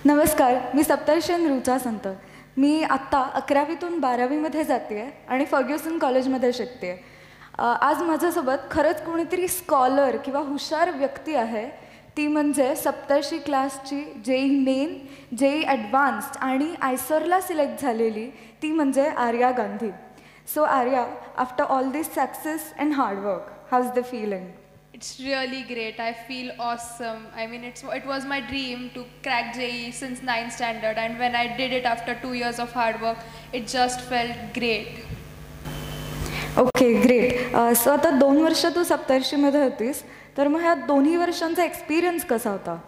नमस्कार, मी सप्तर्षी ऋचा संत. मी आत्ता 11वीतून 12वीमध्ये जाते आहे आणि फर्ग्युसन कॉलेजमध्ये शिकते आहे. आज माझ्यासोबत खरंच कोणीतरी स्कॉलर किंवा हुशार व्यक्ती आहे. ती म्हणजे सप्तर्षी क्लासची जेई मेन, जेई ॲडव्हान्स्ड आणि आयसरला सिलेक्ट झालेली ती म्हणजे Arya Gandhi. So Arya, after all this success and hard work, how is the feeling? It's really great. I feel awesome. I mean, it was my dream to crack JEE since 9th standard, and when I did it after 2 years of hard work, it just felt great. Okay, great. So आता 2 वर्ष तू सप्तर्षीमध्ये होतीस, तर मग ह्या दोन्ही वर्षांचा experience कसा होता?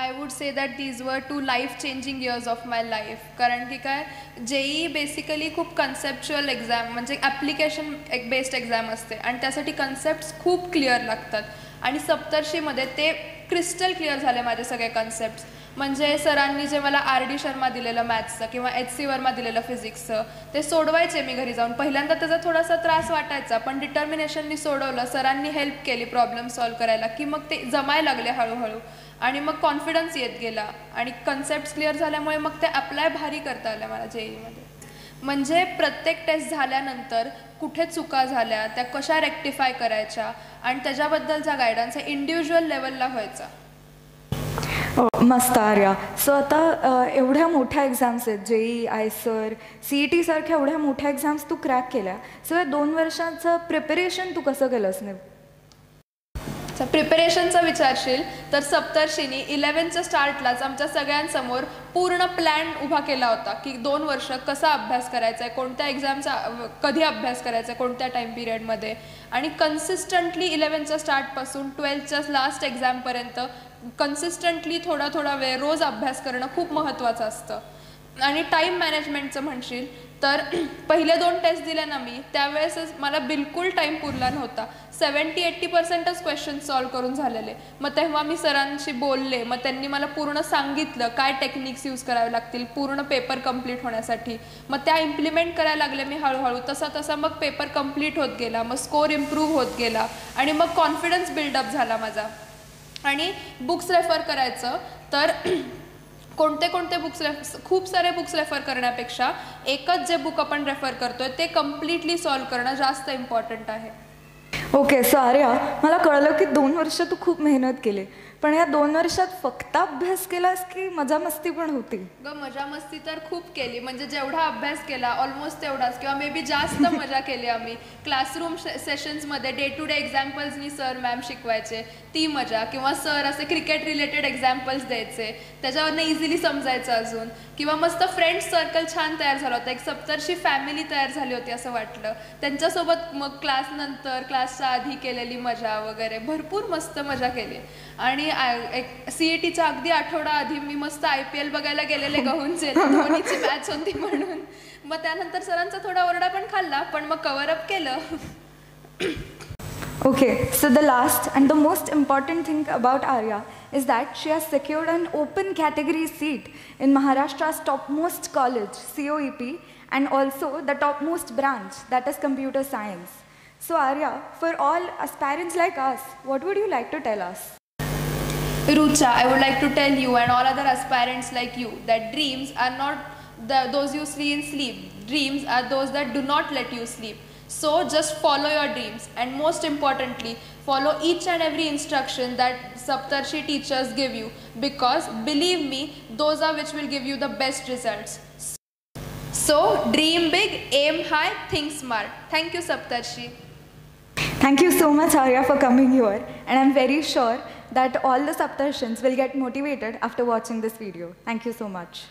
I would say that these were 2 life-changing years of my life. कारण की काय, JEE बेसिकली खूप कन्सेप्च्युअल एक्झाम म्हणजे ॲप्लिकेशन बेस्ड एक्झाम असते आणि त्यासाठी कन्सेप्ट्स खूप क्लिअर लागतात आणि सप्तर्षीमध्ये ते क्रिस्टल क्लिअर झाले माझे सगळे कन्सेप्ट्स. म्हणजे सरांनी जे मला RD शर्मा दिलेलं मॅथ्सचं किंवा HC वर्मा दिलेलं फिजिक्सचं ते सोडवायचे मी घरी जाऊन. पहिल्यांदा त्याचा थोडासा त्रास वाटायचा, पण डिटर्मिनेशननी सोडवलं, सरांनी हेल्प केली प्रॉब्लेम सॉल्व करायला की मग ते जमायला लागले हळूहळू आणि मग कॉन्फिडन्स येत गेला आणि कन्सेप्ट्स क्लिअर झाल्यामुळे मग ते अप्लाय भारी करता आलं मला JEEमध्ये. म्हणजे प्रत्येक टेस्ट झाल्यानंतर कुठे चुका झाल्या, त्या कशा रेक्टिफाय करायच्या आणि त्याच्याबद्दलचा गायडन्स हे इंडिव्हिज्युअल लेवलला व्हायचा. मस्त आर्या. सो आता एवढ्या मोठ्या एक्झाम्स आहेत, JEE, आयसर, CET सारख्या एवढ्या मोठ्या एक्झाम्स तू क्रॅक केल्या. सो या 2 वर्षांचं प्रिपरेशन तू कसं केलंस नाही? प्रिपरेशनचं विचारशील तर सप्तर्षीनी 11th स्टार्टलाच आमच्या सगळ्यांसमोर पूर्ण प्लॅन उभा केला होता की 2 वर्ष कसा अभ्यास करायचा आहे, कोणत्या एक्झामचा कधी अभ्यास करायचा आहे, कोणत्या टाईम पिरियडमध्ये, आणि कन्सिस्टंटली 11th स्टार्टपासून 12th लास्ट एक्झामपर्यंत कन्सिस्टंटली थोडा वेळ रोज अभ्यास करणं खूप महत्त्वाचं असतं. आणि टाईम मॅनेजमेंटचं म्हणशील तर पहिले 2 टेस्ट दिल्या ना मी, त्यावेळेसच मला बिलकुल टाईम पुरला नव्हता. 70-80%च क्वेश्चन सॉल्व करून झालेले. मग तेव्हा मी सरांशी बोलले, मग त्यांनी मला पूर्ण सांगितलं काय टेक्निक्स यूज करावे लागतील पूर्ण पेपर कंप्लीट होण्यासाठी. मग त्या इम्प्लिमेंट करायला लागले मी हळूहळू. तसा मग पेपर कंप्लीट होत गेला, मग स्कोर इम्प्रूव्ह होत गेला आणि मग कॉन्फिडन्स बिल्डअप झाला माझा. आणि बुक्स रेफर करायचं तर कोणते बुक्स खूप सारे बुक्स रेफर करण्यापेक्षा एकच जे बुक आपण रेफर करतोय ते कम्प्लिटली सॉल्व करणं जास्त इम्पॉर्टंट आहे. ओके, सो आर्या, मला कळलं की 2 वर्ष तू खूप मेहनत केली, पण या 2 वर्षात फक्त अभ्यास केलास की मजा मस्ती पण होती? मजा मस्ती तर खूप केली. म्हणजे जेवढा अभ्यास केला ऑलमोस्ट तेवढाच किंवा मे बी जास्त मजा केली आम्ही. क्लासरूम सेशन्समध्ये डे टू डे एक्झाम्पल्सनी सर मॅम शिकवायचे, ती मजा. किंवा सर असे क्रिकेट रिलेटेड एक्झाम्पल्स द्यायचे, त्याच्यावरनं इझिली समजायचं अजून. किंवा मस्त फ्रेंड्स सर्कल छान तयार झाला होता, एक सप्तर्षी फॅमिली तयार झाली होती असं वाटलं. त्यांच्यासोबत मग क्लासनंतर क्लासच्या आधी केलेली मजा वगैरे भरपूर मस्त मजा केली. आणि एक CETच्या अगदी आठवडा आधी मी मस्त IPL बघायला गेलेले गहूनचे, धोनीची मॅच होती म्हणून. मग त्यानंतर सरांचा थोडा ओरडा पण खाल्ला, पण मग कव्हर अप केलं. Okay, so the last and the most important thing about Arya is that she has secured an open category seat in Maharashtra's topmost college, COEP, and also the topmost branch, that is computer science. So Arya, for all aspirants like us, what would you like to tell us? Rucha, I would like to tell you and all other aspirants like you that dreams are not those you see in sleep. Dreams are those that do not let you sleep. So just follow your dreams, and most importantly follow each and every instruction that Saptarshi teachers give you, because believe me, those are which will give you the best results. So dream big, aim high, think smart. Thank you, Saptarshi. Thank you so much, Arya, for coming here, and I'm very sure that all the Saptarshins will get motivated after watching this video. Thank you so much.